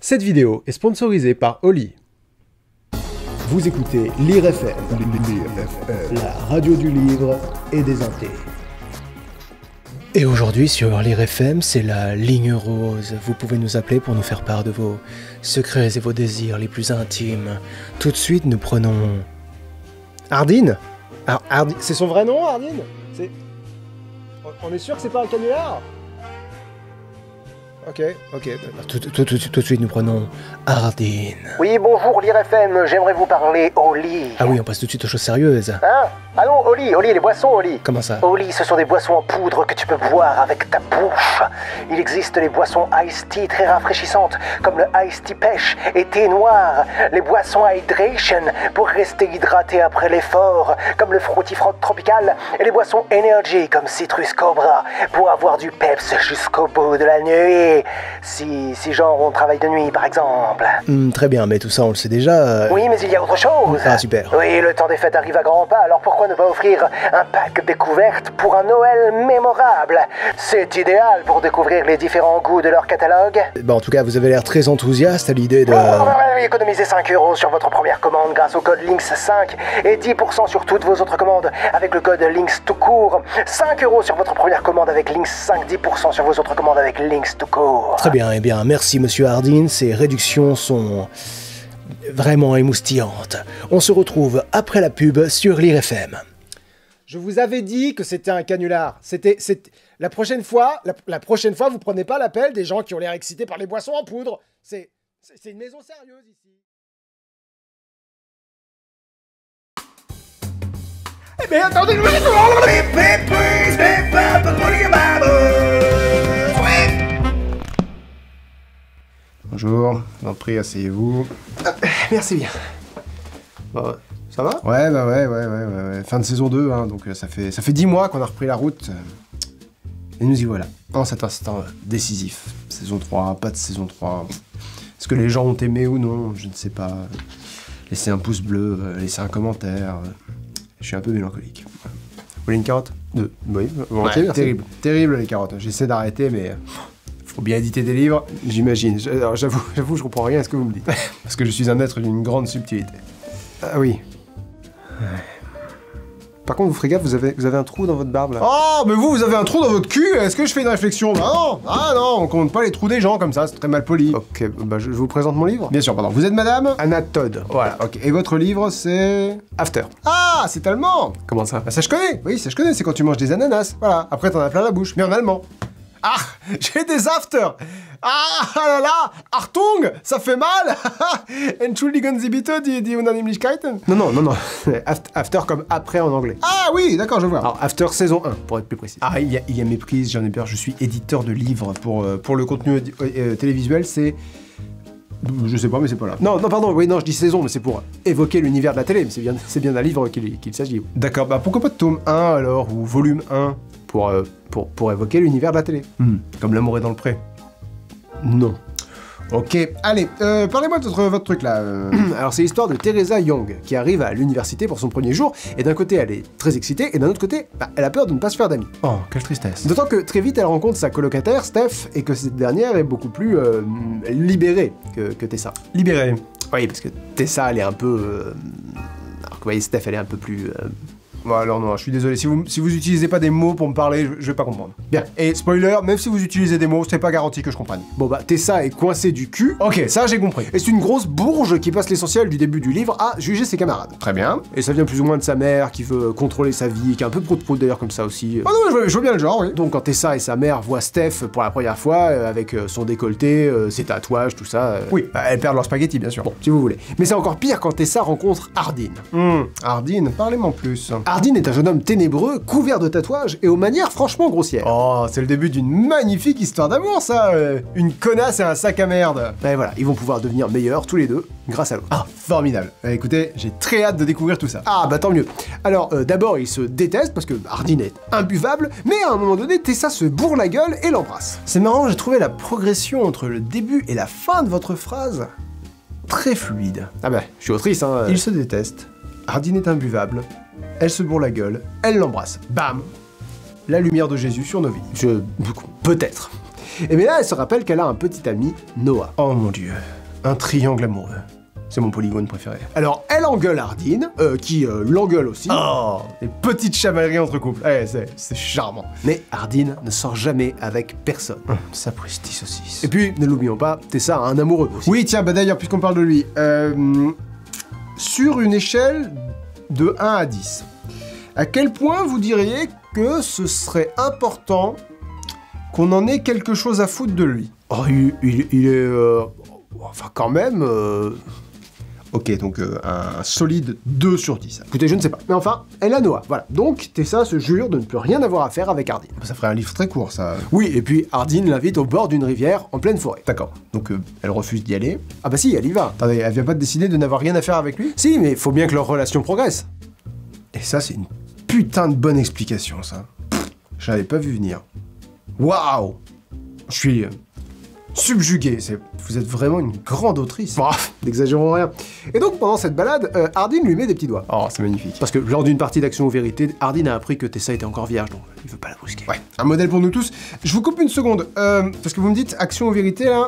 Cette vidéo est sponsorisée par Oli. Vous écoutez Lire FM, la radio du livre et des intés. Et aujourd'hui sur Lire FM, c'est la ligne rose. Vous pouvez nous appeler pour nous faire part de vos secrets et vos désirs les plus intimes. Tout de suite, nous prenons... Ardine. Alors, Ardine, c'est son vrai nom, Ardine? On est sûr que c'est pas un canular? Ok. Tout de suite, nous prenons Ardine. Oui, bonjour, Lire FM, j'aimerais vous parler Oli. Ah oui, on passe tout de suite aux choses sérieuses. Hein? Ah non, Oli, les boissons, Oli. Comment ça? Oli, ce sont des boissons en poudre que tu peux boire avec ta bouche. Il existe les boissons Ice Tea très rafraîchissantes, comme le Ice Tea pêche et thé noir. Les boissons Hydration, pour rester hydraté après l'effort, comme le Fruity Frog tropical. Et les boissons Energy, comme Citrus Cobra, pour avoir du peps jusqu'au bout de la nuit. Si genre on travaille de nuit, par exemple. Très bien, mais tout ça, on le sait déjà. Oui, mais il y a autre chose. Ah, super. Oui, le temps des fêtes arrive à grands pas, alors pourquoi ne pas offrir un pack découverte pour un Noël mémorable? C'est idéal pour découvrir les différents goûts de leur catalogue. Bon, en tout cas, vous avez l'air très enthousiaste à l'idée de... Économisez 5 € sur votre première commande grâce au code LYNX5 et 10% sur toutes vos autres commandes avec le code LYNX tout court. 5 € sur votre première commande avec LYNX5, 10% sur vos autres commandes avec LYNX tout court. Très bien, eh bien, merci Monsieur Ardine, ces réductions sont vraiment émoustillantes. On se retrouve après la pub sur Lire FM. Je vous avais dit que c'était un canular. La prochaine fois, vous prenez pas l'appel des gens qui ont l'air excités par les boissons en poudre. C'est une maison sérieuse ici. Eh bien, attendez, Bonjour, je vous en prie, asseyez-vous. Merci bien. Bon, Ça va? ouais. Fin de saison 2, hein, donc ça fait 10 mois qu'on a repris la route. Et nous y voilà, en cet instant décisif. Saison 3, pas de saison 3. Est-ce que les gens ont aimé ou non? Je ne sais pas. Laissez un pouce bleu, laissez un commentaire. Je suis un peu mélancolique. Vous voulez une carotte? 2. Oui, Ouais, terrible les carottes. J'essaie d'arrêter, mais... Faut bien éditer des livres, j'imagine. Alors, j'avoue, je comprends rien à ce que vous me dites. Parce que je suis un être d'une grande subtilité. Ah oui. Ouais. Par contre, vous ferez gaffe, vous avez un trou dans votre barbe, là. Oh, mais vous avez un trou dans votre cul? Est-ce que je fais une réflexion? Non. Ah non, on compte pas les trous des gens comme ça, c'est très mal poli. Ok, bah je vous présente mon livre. Bien sûr, pardon. Vous êtes madame Anna Todd. Voilà, ok. Et votre livre, c'est... After. Ah, c'est allemand. Comment ça? Bah ça je connais. Oui, ça je connais, c'est quand tu manges des ananas. Voilà, après t'en as plein la bouche, mais en allemand. Ah, j'ai des after. Ah là là, Achtung, ça fait mal. Entschuldigen Sie bitte die Unannehmlichkeiten. Non. After comme après en anglais. Ah oui, d'accord, je vois. Alors, After saison 1, pour être plus précis. Ah, il y a méprise, j'en ai peur, je suis éditeur de livres pour le contenu télévisuel, c'est... Je sais pas, mais c'est pas là. Non, pardon, oui, non, je dis saison, mais c'est pour évoquer l'univers de la télé, mais c'est bien d'un livre qu'il s'agit. D'accord, bah pourquoi pas de tome 1 alors, ou volume 1 pour évoquer l'univers de la télé. Comme L'amour est dans le pré. Non. Ok, allez, parlez-moi de votre truc là. Alors c'est l'histoire de Teresa Young, qui arrive à l'université pour son premier jour, et d'un côté elle est très excitée, et d'un autre côté, elle a peur de ne pas se faire d'amis. Oh, quelle tristesse. D'autant que très vite elle rencontre sa colocataire, Steph, et que cette dernière est beaucoup plus libérée que Tessa. Libérée? Oui, parce que Tessa elle est un peu... Alors que vous voyez, Steph elle est un peu plus... Bon alors non, je suis désolé, si vous utilisez pas des mots pour me parler, je vais pas comprendre. Bien, et spoiler, même si vous utilisez des mots, c'est pas garanti que je comprenne. Bon bah, Tessa est coincée du cul, ok, ça j'ai compris. Et c'est une grosse bourge qui passe l'essentiel du début du livre à juger ses camarades. Très bien. Et ça vient plus ou moins de sa mère, qui veut contrôler sa vie, qui est un peu prout-prout d'ailleurs comme ça aussi. Ah non, je vois bien le genre, oui. Donc quand Tessa et sa mère voient Steph pour la première fois, avec son décolleté, ses tatouages, tout ça... Oui, bah, elles perdent leur spaghetti, bien sûr. Bon, si vous voulez. Mais c'est encore pire quand Tessa rencontre Ardine. Ardine, parlez-moi en plus. Ardine est un jeune homme ténébreux, couvert de tatouages et aux manières franchement grossières. Oh, c'est le début d'une magnifique histoire d'amour, ça. Une connasse et un sac à merde. Et voilà, ils vont pouvoir devenir meilleurs tous les deux grâce à l'autre. Ah, formidable. Écoutez, j'ai très hâte de découvrir tout ça. Ah, bah tant mieux. Alors, d'abord, ils se détestent parce que Ardine est imbuvable, mais à un moment donné, Tessa se bourre la gueule et l'embrasse. C'est marrant, j'ai trouvé la progression entre le début et la fin de votre phrase très fluide. Ah bah, je suis autrice, hein. Ils se détestent. Ardine est imbuvable. Elle se bourre la gueule, elle l'embrasse. Bam! La lumière de Jésus sur nos vies. Peut-être. Et bien là, elle se rappelle qu'elle a un petit ami, Noah. Oh mon dieu, un triangle amoureux. C'est mon polygone préféré. Alors, elle engueule Hardin, qui l'engueule aussi. Oh, les petites chamailleries entre couples. Ouais, c'est charmant. Mais Hardin ne sort jamais avec personne. Sapristi saucisse. Et puis, ne l'oublions pas, Tessa a un amoureux aussi. Oui, tiens, bah d'ailleurs, puisqu'on parle de lui, sur une échelle de 1 à 10, à quel point vous diriez que ce serait important qu'on en ait quelque chose à foutre de lui? Oh, il est... enfin, quand même... Ok, donc un solide 2 sur 10. Écoutez, je ne sais pas. Mais enfin, elle a Noah, voilà. Donc, Tessa se jure de ne plus rien avoir à faire avec Hardin. Ça ferait un livre très court, ça. Oui, et puis Hardin l'invite au bord d'une rivière en pleine forêt. D'accord. Donc, elle refuse d'y aller. Ah bah si, elle y va. Attendez, elle vient pas de décider de n'avoir rien à faire avec lui? Si, mais faut bien que leur relation progresse. Et ça, c'est une putain de bonne explication, ça. Je l'avais pas vu venir. Waouh! Je suis... subjugué, vous êtes vraiment une grande autrice. Bref, n'exagérons rien. Et donc pendant cette balade, Hardin lui met des petits doigts. Oh, c'est magnifique. Parce que lors d'une partie d'Action ou Vérité, Hardin a appris que Tessa était encore vierge, donc il veut pas la brusquer. Ouais, un modèle pour nous tous. Je vous coupe une seconde, parce que vous me dites Action ou Vérité, là...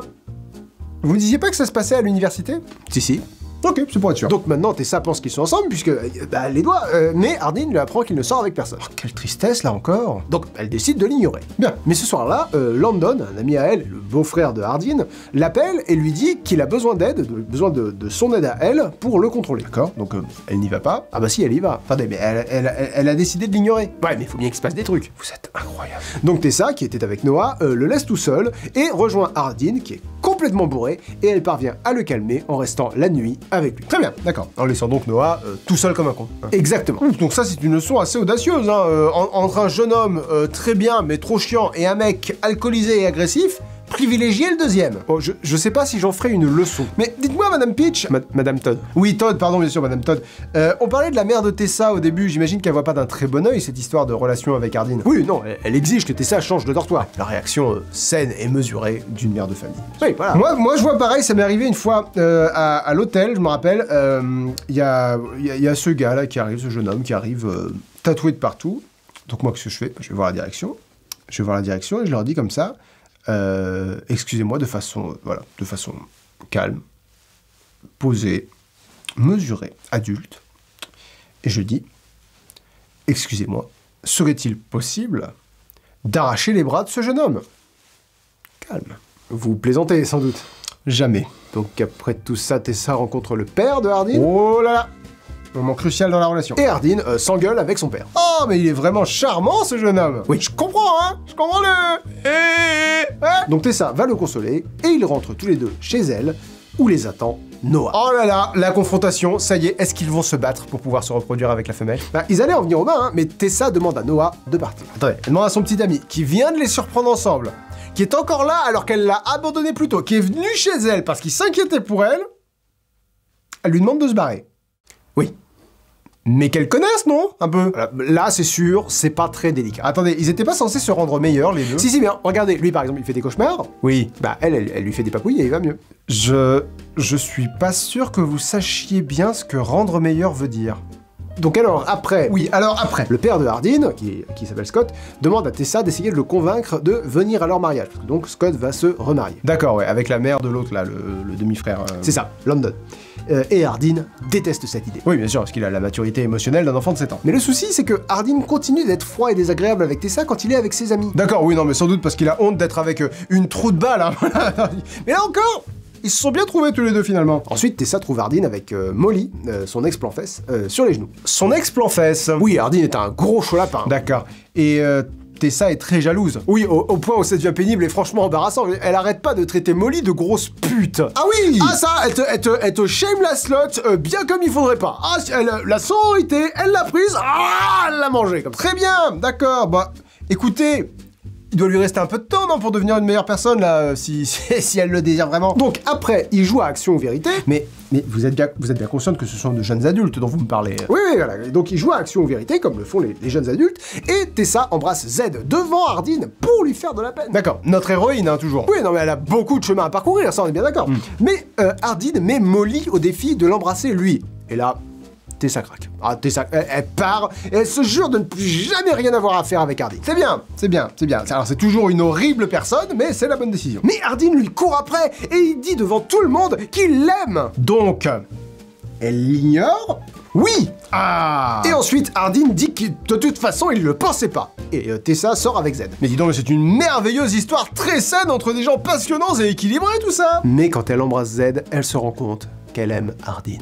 Vous me disiez pas que ça se passait à l'université? Si, si. Ok, c'est pour être sûr. Donc maintenant, Tessa pense qu'ils sont ensemble, puisque, bah, les doigts, mais Hardin lui apprend qu'il ne sort avec personne. Oh, quelle tristesse, là encore. Donc, elle décide de l'ignorer. Bien, mais ce soir-là, Landon, un ami à elle, le beau-frère de Hardin, l'appelle et lui dit qu'il a besoin d'aide, besoin de son aide à elle, pour le contrôler. D'accord, donc elle n'y va pas. Ah bah si, elle y va. Attendez, mais elle a décidé de l'ignorer. Ouais, mais il faut bien qu'il se passe des trucs. Vous êtes incroyable. Donc Tessa, qui était avec Noah, le laisse tout seul, et rejoint Hardin, qui est complètement bourré, et elle parvient à le calmer en restant la nuit avec lui. Très bien, d'accord. En laissant donc Noah tout seul comme un con. Exactement. Donc ça, c'est une leçon assez audacieuse, hein. Entre un jeune homme très bien mais trop chiant et un mec alcoolisé et agressif, privilégiez le deuxième. Oh, je sais pas si j'en ferai une leçon. Mais dites-moi, Madame Peach... Madame Todd. Oui, Todd, pardon, bien sûr, Madame Todd. On parlait de la mère de Tessa au début, j'imagine qu'elle voit pas d'un très bon œil cette histoire de relation avec Hardin. Oui, non, elle exige que Tessa change de dortoir. La réaction saine et mesurée d'une mère de famille. Oui, voilà. Moi, je vois pareil, ça m'est arrivé une fois à l'hôtel, je me rappelle, il y a ce gars-là qui arrive, ce jeune homme qui arrive tatoué de partout. Donc moi, qu'est-ce que je fais? Je vais voir la direction. Je vais voir la direction et je leur dis comme ça... excusez-moi, de façon calme, posée, mesurée, adulte. Et je dis, excusez-moi, serait-il possible d'arracher les bras de ce jeune homme? Calme. Vous plaisantez, sans doute. Jamais. Donc après tout ça, Tessa rencontre le père de Hardin. Oh là là! Moment crucial dans la relation. Et Hardin s'engueule avec son père. Oh, mais il est vraiment charmant, ce jeune homme. Oui, je comprends, hein. Je comprends le... Donc Tessa va le consoler, et ils rentrent tous les deux chez elle, où les attend Noah. Oh là là, la confrontation, ça y est, est-ce qu'ils vont se battre pour pouvoir se reproduire avec la femelle? Bah, ils allaient en venir aux mains, hein, mais Tessa demande à Noah de partir. Attendez, elle demande à son petit ami, qui vient de les surprendre ensemble, qui est encore là alors qu'elle l'a abandonné plus tôt, qui est venu chez elle parce qu'il s'inquiétait pour elle, elle lui demande de se barrer. Oui. Mais qu'elles connaissent, non? Un peu. Là, c'est sûr, c'est pas très délicat. Attendez, ils étaient pas censés se rendre meilleurs, les deux? Si, bien. Regardez, lui, par exemple, il fait des cauchemars. Oui. Bah, elle lui fait des papouilles et il va mieux. Je suis pas sûr que vous sachiez bien ce que rendre meilleur veut dire. Donc alors, après... Oui, alors après. Le père de Hardin, qui s'appelle Scott, demande à Tessa d'essayer de le convaincre de venir à leur mariage. Donc Scott va se remarier. D'accord, ouais, avec la mère de l'autre, là, le demi-frère. C'est ça, Landon. Et Hardin déteste cette idée. Oui, bien sûr, parce qu'il a la maturité émotionnelle d'un enfant de 7 ans. Mais le souci, c'est que Hardin continue d'être froid et désagréable avec Tessa quand il est avec ses amis. D'accord, oui, non, mais sans doute parce qu'il a honte d'être avec une trou de balle, hein. Mais là encore, ils se sont bien trouvés tous les deux finalement. Ensuite, Tessa trouve Hardin avec Molly, son ex-plan-fesse, sur les genoux. Son ex-plan-fesse? Oui, Hardin est un gros chaud lapin. D'accord. Et Tessa est très jalouse. Oui, au point où ça devient pénible et franchement embarrassant. Elle arrête pas de traiter Molly de grosse pute. Ah oui! Ah ça, elle te shame la slot bien comme il faudrait pas. Ah, la sororité, elle l'a prise, ah, elle l'a mangée. Très bien, d'accord, bah, écoutez... Il doit lui rester un peu de temps, non, pour devenir une meilleure personne, là, si elle le désire vraiment. Donc, après, il joue à Action ou Vérité, mais vous êtes bien consciente que ce sont de jeunes adultes dont vous me parlez. Oui, voilà. Donc, il joue à Action ou Vérité, comme le font les jeunes adultes, et Tessa embrasse Z devant Hardin pour lui faire de la peine. D'accord. Notre héroïne, hein, toujours. Oui, non, mais elle a beaucoup de chemin à parcourir, ça, on est bien d'accord. Mais Hardin met Molly au défi de l'embrasser, lui. Et là... Tessa craque. Ah, Tessa, elle part et elle se jure de ne plus jamais rien avoir à faire avec Hardin. C'est bien, c'est bien, c'est bien. Alors c'est toujours une horrible personne, mais c'est la bonne décision. Mais Hardin lui court après et il dit devant tout le monde qu'il l'aime. Donc, elle l'ignore. Oui. Ah. Et ensuite, Hardin dit que de toute façon, il le pensait pas. Et Tessa sort avec Z. Mais dis donc, c'est une merveilleuse histoire très saine entre des gens passionnants et équilibrés, tout ça. Mais quand elle embrasse Z, elle se rend compte qu'elle aime Hardin.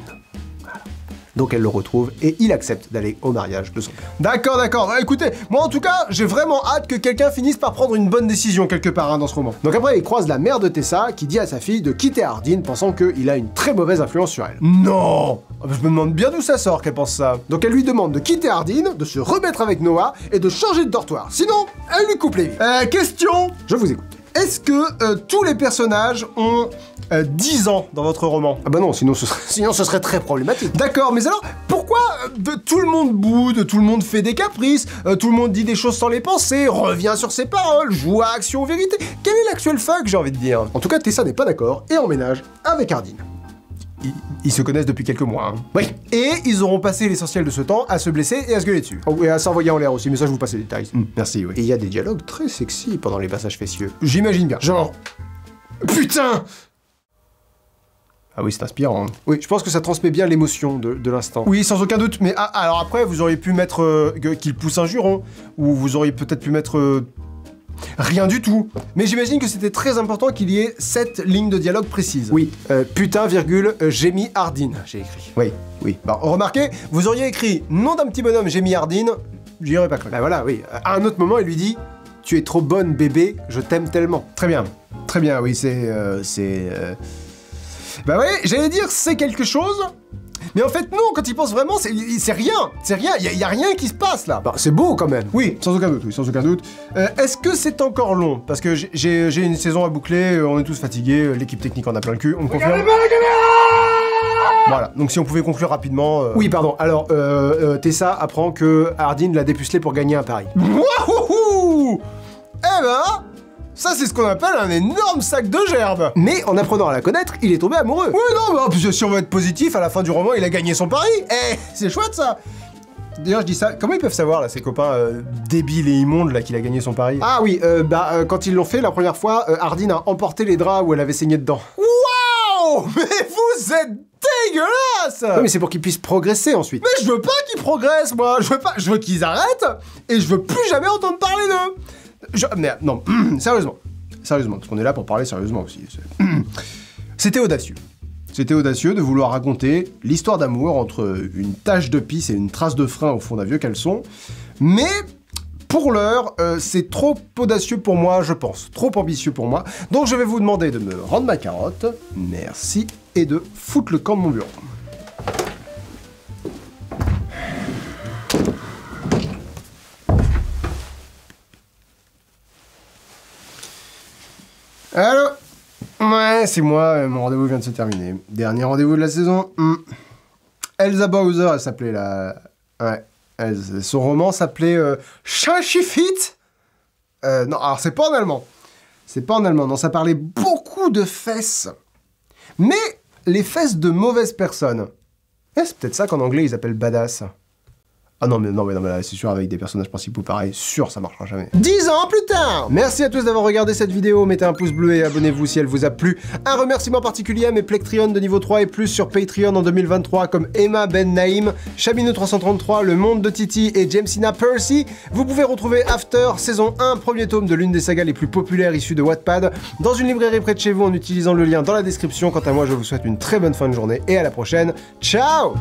Donc elle le retrouve et il accepte d'aller au mariage de son père. D'accord, d'accord. Bah, écoutez, moi en tout cas, j'ai vraiment hâte que quelqu'un finisse par prendre une bonne décision quelque part dans ce roman. Donc après, il croise la mère de Tessa qui dit à sa fille de quitter Hardin pensant qu'il a une très mauvaise influence sur elle. Non. Je me demande bien d'où ça sort qu'elle pense ça. Donc elle lui demande de quitter Hardin, de se remettre avec Noah et de changer de dortoir. Sinon, elle lui coupe les vies. Question. Je vous écoute. Est-ce que tous les personnages ont 10 ans dans votre roman? Ah bah non, sinon ce serait très problématique. D'accord, mais alors, pourquoi tout le monde boude, tout le monde fait des caprices, tout le monde dit des choses sans les penser, revient sur ses paroles, joue à action ou vérité? Quel est l'actuel fuck, j'ai envie de dire? En tout cas, Tessa n'est pas d'accord et emménage avec Hardin. Ils se connaissent depuis quelques mois. Hein. Oui. Et ils auront passé l'essentiel de ce temps à se blesser et à se gueuler dessus. Oh, et à s'envoyer en l'air aussi, mais ça je vous passe les détails. Merci, oui. Et il y a des dialogues très sexy pendant les passages fessieux. J'imagine bien. Genre... Putain! Ah oui, c'est inspirant. Hein. Oui, je pense que ça transmet bien l'émotion de l'instant. Oui, sans aucun doute, mais alors après, vous auriez pu mettre qu'il pousse un juron, ou vous auriez peut-être pu mettre... rien du tout. Mais j'imagine que c'était très important qu'il y ait cette ligne de dialogue précise. Oui, putain, virgule, j'ai mis Hardin, j'ai écrit. Oui, oui. Bon, remarquez, vous auriez écrit nom d'un petit bonhomme, j'ai mis Hardin, j'y aurais pas cru. Bah voilà, oui. À un autre moment, il lui dit, tu es trop bonne, bébé, je t'aime tellement. Très bien, oui, Bah ouais, j'allais dire c'est quelque chose, mais en fait non, quand il pense vraiment, c'est rien, il y a rien qui se passe là. Bah, c'est beau quand même. Oui, sans aucun doute. Est-ce que c'est encore long? Parce que j'ai une saison à boucler, on est tous fatigués, l'équipe technique en a plein le cul, on me confirme. Regardez pas la caméra! Voilà, donc si on pouvait conclure rapidement... Oui, pardon, alors, Tessa apprend que Hardin l'a dépucelé pour gagner un pari. Wouhou! Eh ben... ça, c'est ce qu'on appelle un énorme sac de gerbes. Mais en apprenant à la connaître, il est tombé amoureux. Oui, non, mais si on veut être positif, à la fin du roman, il a gagné son pari. Eh, c'est chouette, ça. D'ailleurs, je dis ça, comment ils peuvent savoir, là, ces copains débiles et immondes, là, qu'il a gagné son pari? Ah oui, quand ils l'ont fait, la première fois, Hardin a emporté les draps où elle avait saigné dedans. Waouh! Mais vous êtes dégueulasse! Oui, mais c'est pour qu'ils puissent progresser ensuite. Mais je veux pas qu'ils progressent, moi. Je veux qu'ils arrêtent, et je veux plus jamais entendre parler d'eux. Mais non, sérieusement, parce qu'on est là pour parler sérieusement aussi. C'était audacieux. C'était audacieux de vouloir raconter l'histoire d'amour entre une tache de pisse et une trace de frein au fond d'un vieux caleçon, mais pour l'heure, c'est trop audacieux pour moi, je pense, trop ambitieux pour moi, donc je vais vous demander de me rendre ma carotte, merci, et de foutre le camp de mon bureau. Allô? Ouais, c'est moi, mon rendez-vous vient de se terminer. Dernier rendez-vous de la saison. Elsa Bowser, elle s'appelait la... Ouais, son roman s'appelait Schachifit. Non, alors c'est pas en allemand. C'est pas en allemand, non, ça parlait beaucoup de fesses. Mais les fesses de mauvaises personnes. C'est peut-être ça qu'en anglais ils appellent badass. Ah non mais là, c'est sûr, avec des personnages principaux pareils, sûr ça marchera jamais. 10 ans plus tard! Merci à tous d'avoir regardé cette vidéo, mettez un pouce bleu et abonnez-vous si elle vous a plu. Un remerciement particulier à mes Plectrions de niveau 3 et plus sur Patreon en 2023 comme Emma Ben Naïm, Chamino333, Le Monde de Titi et Jamesina Percy. Vous pouvez retrouver After, saison 1, premier tome de l'une des sagas les plus populaires issues de Wattpad, dans une librairie près de chez vous en utilisant le lien dans la description. Quant à moi, je vous souhaite une très bonne fin de journée et à la prochaine. Ciao!